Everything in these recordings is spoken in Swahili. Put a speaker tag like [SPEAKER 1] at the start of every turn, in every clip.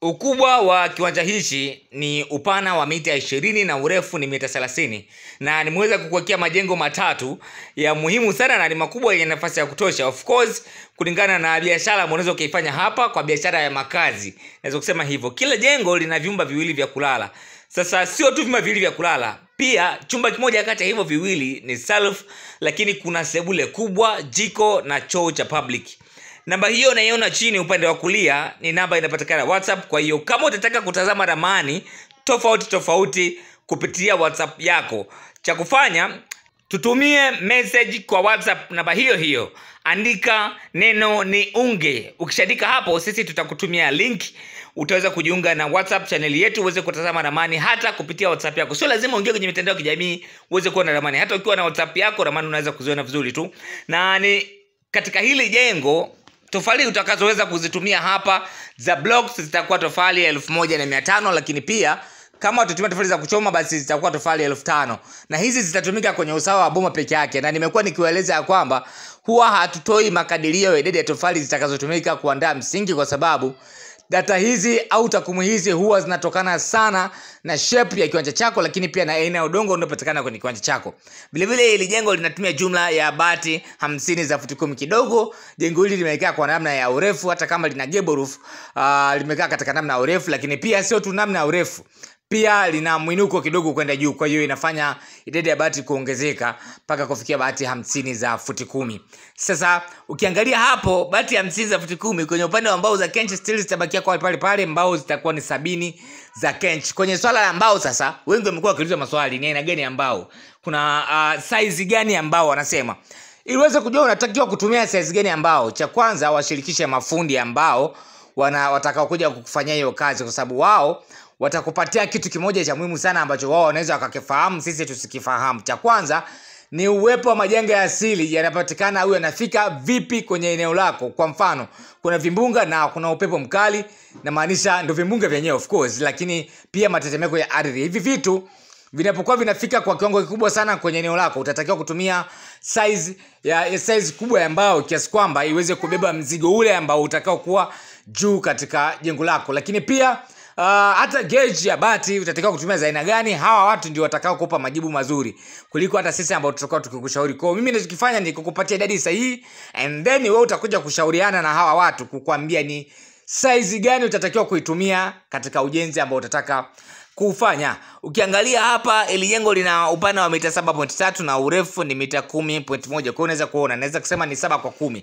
[SPEAKER 1] Ukubwa wa kiwanja hichi ni upana wa mita 20 na urefu ni mita 30, na nimeweza kukuwekea majengo matatu ya muhimu sana na ni makubwa yenye nafasi ya kutosha. Of course, kulingana na biashara unaweza kuifanya hapa kwa biashara ya makazi. Naweza kusema hivyo. Kila jengo lina vyumba viwili vya kulala. Sasa sio tu vyumba viwili vya kulala, pia chumba kimoja kati ya hivyo viwili ni self, lakini kuna sebule kubwa, jiko na choo cha public. Namba hiyo unaiona chini upande wa kulia ni namba inapatikana WhatsApp. Kwa hiyo kama utataka kutazama ramani tofauti kupitia WhatsApp yako, cha kufanya tutumie message kwa WhatsApp namba hiyo. Andika neno ni unge. Ukishaandika hapo, sisi tutakutumia link. Utaweza kujiunga na WhatsApp channel yetu uweze kutazama ramani hata kupitia WhatsApp yako. Sio lazima uingie kwenye mitandao ya kijamii uweze kuona ramani. Hata ukiwa na WhatsApp yako, ramani unaweza kuziona vizuri tu. Na ni katika hili jengo tofali utakazoweza kuzitumia hapa za blocks zitakuwa tofali 1500, lakini pia kama utatumia tofali za kuchoma basi zitakuwa tofali 5000, na hizi zitatumika kwenye usawa wa boma peke yake. Na nimekuwa nikiwaeleza ya kwamba huwa hatutoi makadirio ya idadi ya tofali zitakazotumika kuandaa msingi, kwa sababu data hizi au takwimu hizi huwa zinatokana sana na shape ya kiwanja chako, lakini pia na aina ya udongo unaopatikana kwenye kiwanja chako. Vile vile hili jengo linatumia jumla ya bati 50 za futi 10 kidogo. Jengo hili limekaa kwa namna ya urefu, hata kama lina gable roof, limekaa katika namna ya urefu, lakini pia sio tu namna ya urefu, pia lina mwinuko kidogo kwenda juu. Kwa hiyo inafanya idadi ya bati kuongezeka mpaka kufikia bati 50 za futi 10. Sasa ukiangalia hapo bati 50 za futi 10 kwenye upande wa mbao za kench still zitabakia kwa pale, mbao zitakuwa ni 70 za kench. Kwenye swala la mbao sasa, wengi wamekuwa wakiuliza maswali, ni aina gani ya mbao? Kuna size gani ya mbao wanasema? Ili uweze kujua unatakiwa kutumia size gani ya mbao, cha kwanza washirikishe mafundi ambao watakao kuja kukufanyia hiyo kazi, kwa sababu wao watakupatia kitu kimoja cha muhimu sana ambacho wao wanaweza wakakifahamu sisi tusikifahamu. Cha kwanza ni uwepo wa majanga ya asili yanapatikana au yanafika vipi kwenye eneo lako. Kwa mfano, kuna vimbunga na kuna upepo mkali, na maanisha ndio vimbunga vyenyewe of course, lakini pia matetemeko ya ardhi. Hivi vitu vinapokuwa vinafika kwa kiwango kikubwa sana kwenye eneo lako, utatakiwa kutumia size kubwa ya mbao kiasi kwamba iweze kubeba mzigo ule ambao utakao kuwa juu katika jengo lako. Lakini pia hata gauge ya bati utatakiwa kutumia za aina gani. Hawa watu ndio watakao kukupa majibu mazuri kuliko hata sisi ambao tutakuwa tukikushauri. Kwa hiyo mimi ninachokifanya ni kukupatia idadi sahihi, and then wewe utakuja kushauriana na hawa watu kukuambia ni size gani utatakiwa kuitumia katika ujenzi ambao utataka kufanya. Ukiangalia hapa ile jengo lina upana wa mita 7.3 na urefu ni mita 10.1. Kwa hiyo unaweza kuona, naweza kusema ni 7 kwa 10.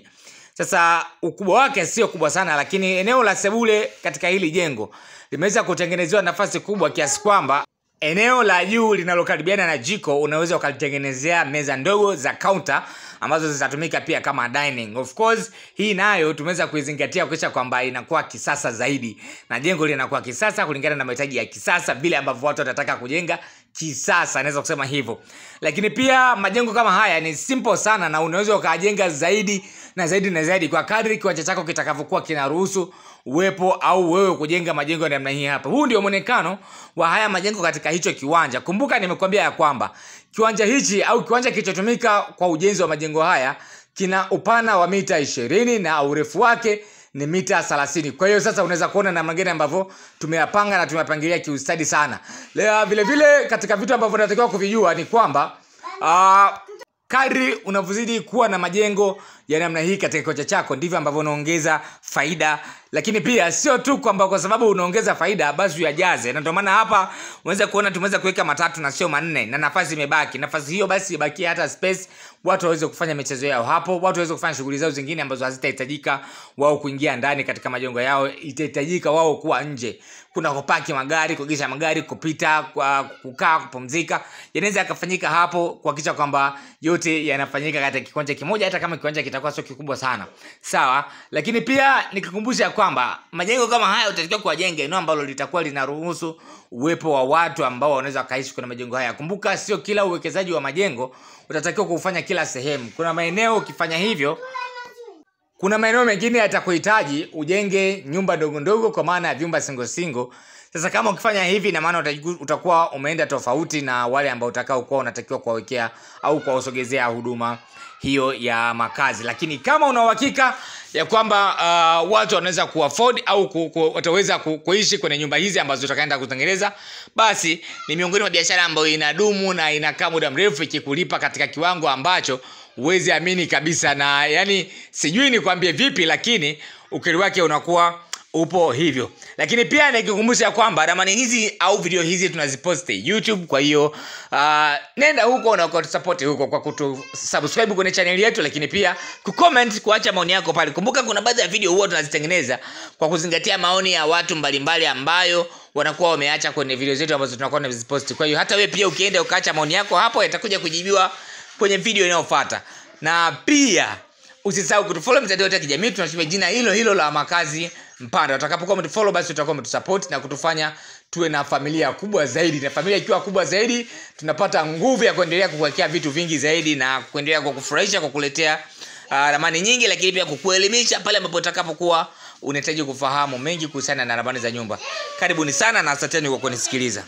[SPEAKER 1] Sasa ukubwa wake sio kubwa sana, lakini eneo la sebule katika hili jengo limeweza kutengenezewa nafasi kubwa kiasi kwamba eneo la juu linalokaribiana na jiko unaweza ukalitengenezea meza ndogo za counter ambazo zitatumika pia kama dining. Of course, hii nayo tumeweza kuizingatia kuhakikisha kwamba inakuwa kisasa zaidi, na jengo linakuwa kisasa kulingana na mahitaji ya kisasa, vile ambavyo watu watataka kujenga kisasa, naweza kusema hivyo. Lakini pia majengo kama haya ni simple sana, na unaweza ukajenga zaidi na zaidi kwa kadri kiwanja chako kitakavyokuwa kinaruhusu uwepo au wewe kujenga majengo ya namna hii hapa. Huu ndio muonekano wa haya majengo katika hicho kiwanja. Kumbuka nimekuambia ya kwamba kiwanja hichi au kiwanja kilichotumika kwa ujenzi wa majengo haya kina upana wa mita 20 na urefu wake ni mita 30. Kwa hiyo sasa unaweza kuona namna gani ambavyo tumeyapanga na tumepangilia kiustadi sana. Leo vile vile katika vitu ambavyo unatakiwa kuvijua ni kwamba kadri unavyozidi kuwa na majengo ya namna hii katika kiwanja chako ndivyo ambavyo unaongeza faida. Lakini pia sio tu kwamba kwa sababu unaongeza faida basi uyajaze, na ndio maana hapa unaweza kuona tumeweza kuweka matatu na sio manne, na nafasi imebaki. Nafasi hiyo basi ibaki hata space watu waweze kufanya michezo yao hapo, watu waweze kufanya shughuli zao zingine ambazo hazitahitajika wao kuingia ndani katika majengo yao. Itahitajika wao kuwa nje, kuna kupaki magari, kuegesha magari, kupita, kukaa, kupumzika, yanaweza yakafanyika hapo, kuhakikisha kwamba yote yanafanyika katika kiwanja kimoja, hata kama kiwanja kitakuwa sio kikubwa sana. Sawa, lakini pia nikikumbusha kwamba majengo kama haya utatakiwa kujenga eneo ambalo litakuwa linaruhusu uwepo wa watu ambao wanaweza kaishi kwenye majengo haya. Kumbuka sio kila uwekezaji wa majengo utatakiwa kufanya kila sehemu. Kuna maeneo ukifanya hivyo Kuna maeneo mengine yatakuhitaji ujenge nyumba ndogo ndogo kwa maana ya vyumba single. Sasa kama ukifanya hivi na maana utakuwa umeenda tofauti na wale ambao utakao kuwa unatakiwa kuwawekea au kuwasogezea huduma hiyo ya makazi. Lakini kama una uhakika ya kwamba watu wanaweza kuafford au wataweza kuishi kwenye nyumba hizi ambazo utakaenda kutengeneza, basi ni miongoni mwa biashara ambayo inadumu na inakaa muda mrefu ikikulipa katika kiwango ambacho uwezi amini kabisa. Na yani sijui nikwambie vipi, lakini ukweli wake unakuwa upo hivyo. Lakini pia nikikukumbusha kwamba ramani hizi au video hizi tunaziposti YouTube. Kwa hiyo nenda huko na kutusupport huko kwa kutusubscribe kwenye channel yetu, lakini pia kucomment, kuacha maoni yako pale. Kumbuka kuna baadhi ya video huwa tunazitengeneza kwa kuzingatia maoni ya watu mbalimbali ambayo wanakuwa wameacha kwenye video zetu ambazo tunakuwa tunaziposti. Kwa hiyo hata wewe pia ukienda ukaacha maoni yako hapo, yatakuja kujibiwa kwenye video inayofuata. Na pia usisahau kutufollow mitandao yetu ya kijamii, tunatumia jina hilo la Makazi Mpanda. Utakapokuwa umetufollow basi utakuwa umetusupport na kutufanya tuwe na familia kubwa zaidi. Na familia ikiwa kubwa zaidi, tunapata nguvu ya kuendelea kukuwekea vitu vingi zaidi na kuendelea kukufurahisha, kukuletea ramani nyingi, lakini pia kukuelimisha pale ambapo utakapokuwa unahitaji kufahamu mengi kuhusiana na ramani za nyumba. Karibuni sana na asanteni kwa kunisikiliza.